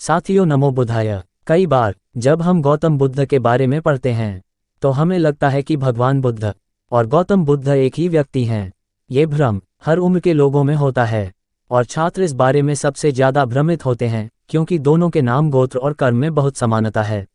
साथियों नमो बुद्धाय। कई बार जब हम गौतम बुद्ध के बारे में पढ़ते हैं तो हमें लगता है कि भगवान बुद्ध और गौतम बुद्ध एक ही व्यक्ति हैं। ये भ्रम हर उम्र के लोगों में होता है और छात्र इस बारे में सबसे ज़्यादा भ्रमित होते हैं क्योंकि दोनों के नाम गोत्र और कर्म में बहुत समानता है।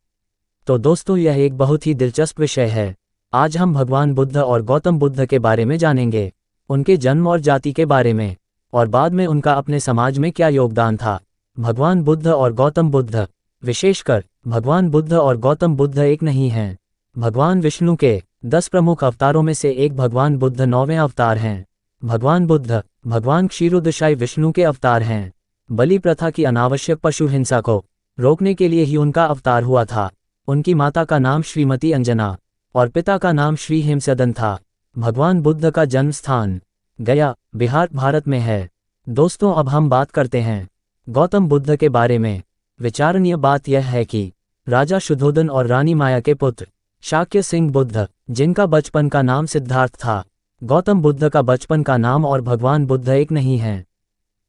तो दोस्तों यह एक बहुत ही दिलचस्प विषय है। आज हम भगवान बुद्ध और गौतम बुद्ध के बारे में जानेंगे, उनके जन्म और जाति के बारे में, और बाद में उनका अपने समाज में क्या योगदान था। भगवान बुद्ध और गौतम बुद्ध, विशेषकर भगवान बुद्ध और गौतम बुद्ध एक नहीं हैं। भगवान विष्णु के 10 प्रमुख अवतारों में से एक भगवान बुद्ध 9वें अवतार हैं। भगवान बुद्ध भगवान क्षीरोदशाई विष्णु के अवतार हैं। बलि प्रथा की अनावश्यक पशु हिंसा को रोकने के लिए ही उनका अवतार हुआ था। उनकी माता का नाम श्रीमती अंजना और पिता का नाम श्री हेमसदन था। भगवान बुद्ध का जन्म स्थान गया, बिहार, भारत में है। दोस्तों अब हम बात करते हैं गौतम बुद्ध के बारे में। विचारणीय बात यह है कि राजा शुद्धोधन और रानी माया के पुत्र शाक्य सिंह बुद्ध, जिनका बचपन का नाम सिद्धार्थ था, गौतम बुद्ध का बचपन का नाम और भगवान बुद्ध एक नहीं हैं।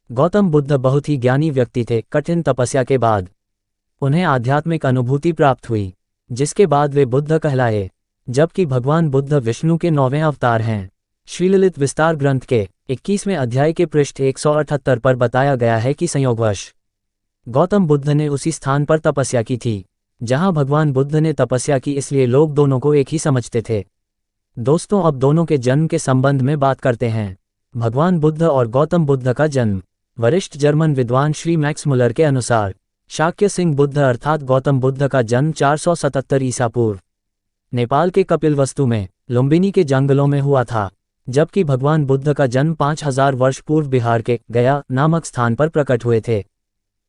गौतम बुद्ध बहुत ही ज्ञानी व्यक्ति थे। कठिन तपस्या के बाद उन्हें आध्यात्मिक अनुभूति प्राप्त हुई, जिसके बाद वे बुद्ध कहलाए। जबकि भगवान बुद्ध विष्णु के 9वें अवतार हैं। श्रीललित विस्तार ग्रंथ के 21वें अध्याय के पृष्ठ 178 पर बताया गया है कि संयोगवश गौतम बुद्ध ने उसी स्थान पर तपस्या की थी जहां भगवान बुद्ध ने तपस्या की, इसलिए लोग दोनों को एक ही समझते थे। दोस्तों अब दोनों के जन्म के संबंध में बात करते हैं। भगवान बुद्ध और गौतम बुद्ध का जन्म। वरिष्ठ जर्मन विद्वान श्री मैक्स मुलर के अनुसार शाक्य सिंह बुद्ध अर्थात गौतम बुद्ध का जन्म 477 ईसा पूर्व नेपाल के कपिलवस्तु में लुम्बिनी के जंगलों में हुआ था, जबकि भगवान बुद्ध का जन्म 5000 वर्ष पूर्व बिहार के गया नामक स्थान पर प्रकट हुए थे,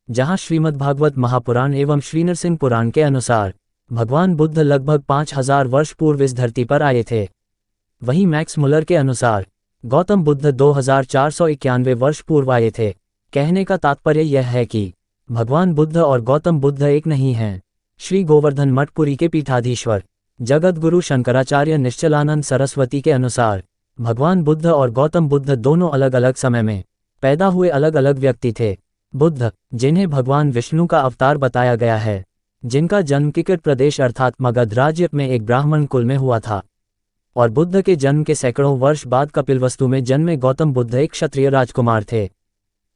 जहां श्रीमद्भागवत महापुराण एवं श्रीनरसिंह पुराण के अनुसार भगवान बुद्ध लगभग 5000 वर्ष पूर्व इस धरती पर आए थे। वहीं मैक्स मुलर के अनुसार गौतम बुद्ध 2491 वर्ष पूर्व आए थे। कहने का तात्पर्य यह है कि भगवान बुद्ध और गौतम बुद्ध एक नहीं हैं। श्री गोवर्धन मठपुरी के पीठाधीश्वर जगतगुरु शंकराचार्य निश्चलानंद सरस्वती के अनुसार भगवान बुद्ध और गौतम बुद्ध दोनों अलग अलग समय में पैदा हुए अलग अलग व्यक्ति थे। बुद्ध, जिन्हें भगवान विष्णु का अवतार बताया गया है, जिनका जन्म किकट प्रदेश अर्थात मगध राज्य में एक ब्राह्मण कुल में हुआ था, और बुद्ध के जन्म के सैकड़ों वर्ष बाद कपिलवस्तु में जन्मे गौतम बुद्ध एक क्षत्रिय राजकुमार थे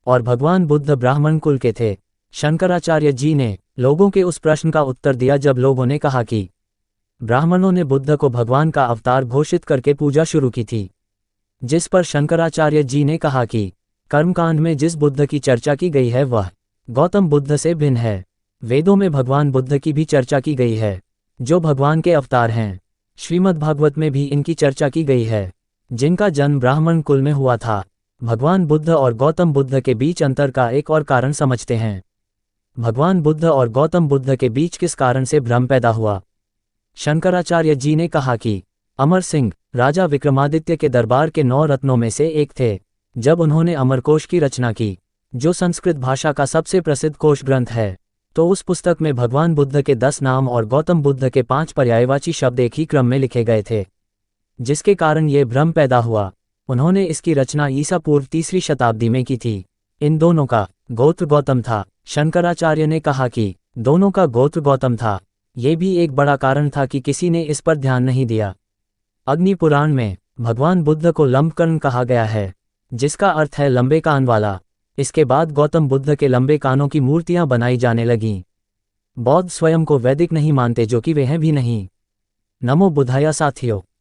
और भगवान बुद्ध ब्राह्मण कुल के थे। शंकराचार्य जी ने लोगों के उस प्रश्न का उत्तर दिया जब लोगों ने कहा कि ब्राह्मणों ने बुद्ध को भगवान का अवतार घोषित करके पूजा शुरू की थी, जिस पर शंकराचार्य जी ने कहा कि कर्मकांड में जिस बुद्ध की चर्चा की गई है वह गौतम बुद्ध से भिन्न है। वेदों में भगवान बुद्ध की भी चर्चा की गई है, जो भगवान के अवतार हैं। श्रीमद्भागवत में भी इनकी चर्चा की गई है, जिनका जन्म ब्राह्मण कुल में हुआ था। भगवान बुद्ध और गौतम बुद्ध के बीच अंतर का एक और कारण समझते हैं। भगवान बुद्ध और गौतम बुद्ध के बीच किस कारण से भ्रम पैदा हुआ। शंकराचार्य जी ने कहा कि अमर सिंह राजा विक्रमादित्य के दरबार के 9 रत्नों में से एक थे। जब उन्होंने अमरकोश की रचना की, जो संस्कृत भाषा का सबसे प्रसिद्ध कोश ग्रंथ है, तो उस पुस्तक में भगवान बुद्ध के 10 नाम और गौतम बुद्ध के 5 पर्यायवाची शब्द एक ही क्रम में लिखे गए थे, जिसके कारण ये भ्रम पैदा हुआ। उन्होंने इसकी रचना ईसा पूर्व 3री शताब्दी में की थी। इन दोनों का गोत्र गौतम था। शंकराचार्य ने कहा कि दोनों का गोत्र गौतम था। ये भी एक बड़ा कारण था कि किसी ने इस पर ध्यान नहीं दिया। अग्नि पुराण में भगवान बुद्ध को लंबकर्ण कहा गया है, जिसका अर्थ है लंबे कान वाला। इसके बाद गौतम बुद्ध के लंबे कानों की मूर्तियां बनाई जाने लगीं। बौद्ध स्वयं को वैदिक नहीं मानते, जो कि वे हैं भी नहीं। नमो बुद्धाय साथियों।